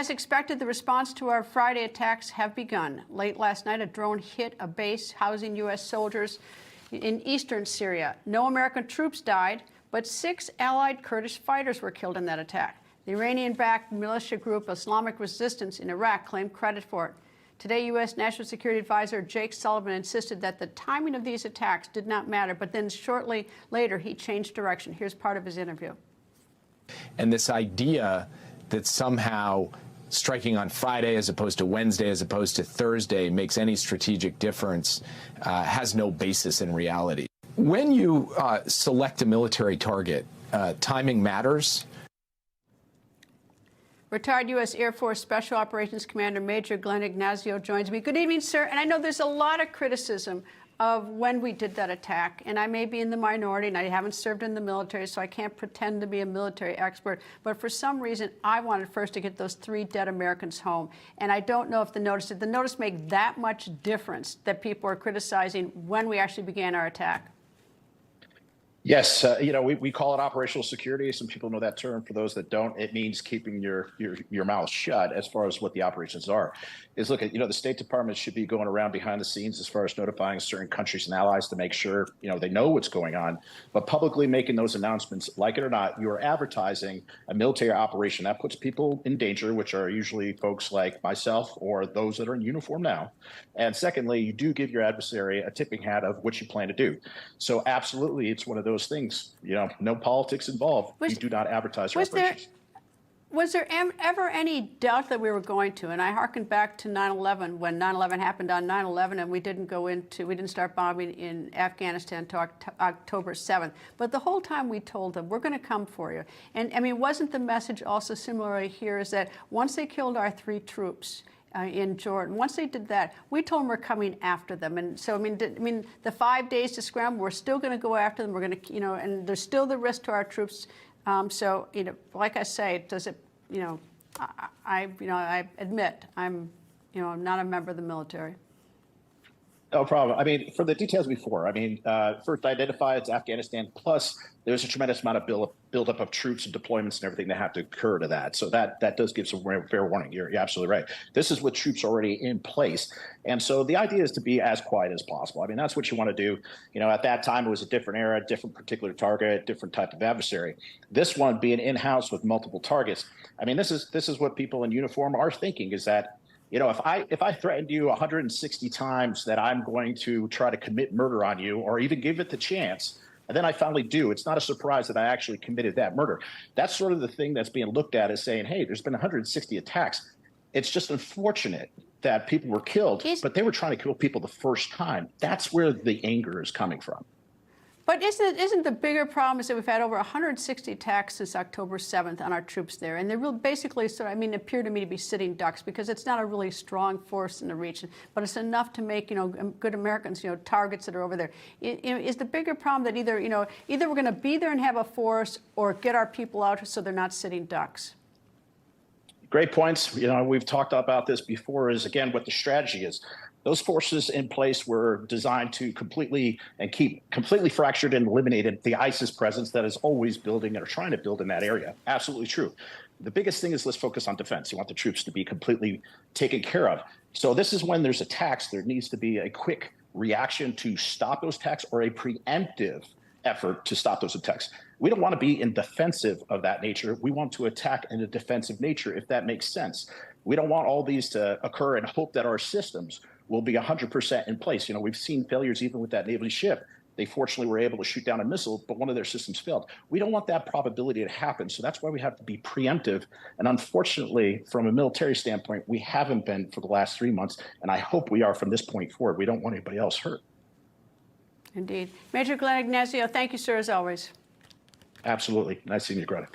As expected, the response to our Friday attacks have begun. Late last night, a drone hit a base housing U.S. soldiers in eastern Syria. No American troops died, but 6 allied Kurdish fighters were killed in that attack. The Iranian-backed militia group Islamic Resistance in Iraq claimed credit for it. Today, U.S. National Security Advisor Jake Sullivan insisted that the timing of these attacks did not matter, but then shortly later, he changed direction. Here's part of his interview. And this idea that somehow striking on Friday as opposed to Wednesday as opposed to Thursday makes any strategic difference has no basis in reality. When you select a military target, timing matters. Retired U.S. Air Force Special Operations Commander Major Glenn Ignazio joins me. Good evening, sir. And I know there's a lot of criticism of when we did that attack, and I may be in the minority, and I haven't served in the military, so I can't pretend to be a military expert, but for some reason, I wanted first to get those 3 dead Americans home, and I don't know if did the notice make that much difference that people are criticizing when we actually began our attack? Yes, we call it operational security. Some people know that term. For those that don't, it means keeping your mouth shut as far as what the operations are. Look, the State Department should be going around behind the scenes as far as notifying certain countries and allies to make sure, they know what's going on. But publicly making those announcements, like it or not, you are advertising a military operation. That puts people in danger, which are usually folks like myself or those that are in uniform now. And secondly, you do give your adversary a tipping hat of what you plan to do. So absolutely, it's one of those things, no politics involved. You do not advertise your operations. Was there ever any doubt that we were going to? And I hearken back to 9/11, when 9/11 happened on 9/11, and we didn't start bombing in Afghanistan until October 7th. But the whole time we told them, we're going to come for you. And I mean, wasn't the message also similarly here is that once they killed our 3 troops in Jordan, once they did that, we told them we're coming after them. And so, I mean, the 5 days to scramble, we're still going to go after them. We're going to, and there's still the risk to our troops. So, like I say, does it, I admit I'm not a member of the military. No problem. I mean, for the details before, first identify it's Afghanistan, plus there's a tremendous amount of buildup of troops and deployments and everything that have to occur to that. So that does give some fair warning. You're absolutely right. This is with troops already in place. And so the idea is to be as quiet as possible. I mean, that's what you want to do. At that time, it was a different era, different particular target, different type of adversary. This one being in-house with multiple targets. I mean, this is what people in uniform are thinking, is that if I threatened you 160 times that I'm going to try to commit murder on you or even give it the chance, and then I finally do, it's not a surprise that I actually committed that murder. That's sort of the thing that's being looked at as saying, hey, there's been 160 attacks. It's just unfortunate that people were killed, but they were trying to kill people the first time. That's where the anger is coming from. But isn't the bigger problem is that we've had over 160 attacks since October 7th on our troops there, and they're basically appear to me to be sitting ducks because it's not a really strong force in the region, but it's enough to make good Americans targets that are over there. Is the bigger problem that either we're going to be there and have a force or get our people out so they're not sitting ducks? Great points. We've talked about this before. Is again what the strategy is. Those forces in place were designed to keep completely fractured and eliminated the ISIS presence that is always building or trying to build in that area. Absolutely true. The biggest thing is let's focus on defense. You want the troops to be completely taken care of. So this is when there's attacks, there needs to be a quick reaction to stop those attacks or a preemptive effort to stop those attacks. We don't want to be in defensive of that nature. We want to attack in a defensive nature, if that makes sense. We don't want all these to occur and hope that our systems will be 100% in place. We've seen failures even with that Navy ship. They fortunately were able to shoot down a missile, but one of their systems failed. We don't want that probability to happen. So that's why we have to be preemptive. And unfortunately, from a military standpoint, we haven't been for the last 3 months. And I hope we are from this point forward. We don't want anybody else hurt. Indeed. Major Glenn Ignazio, thank you, sir, as always. Absolutely. Nice seeing you, Greta.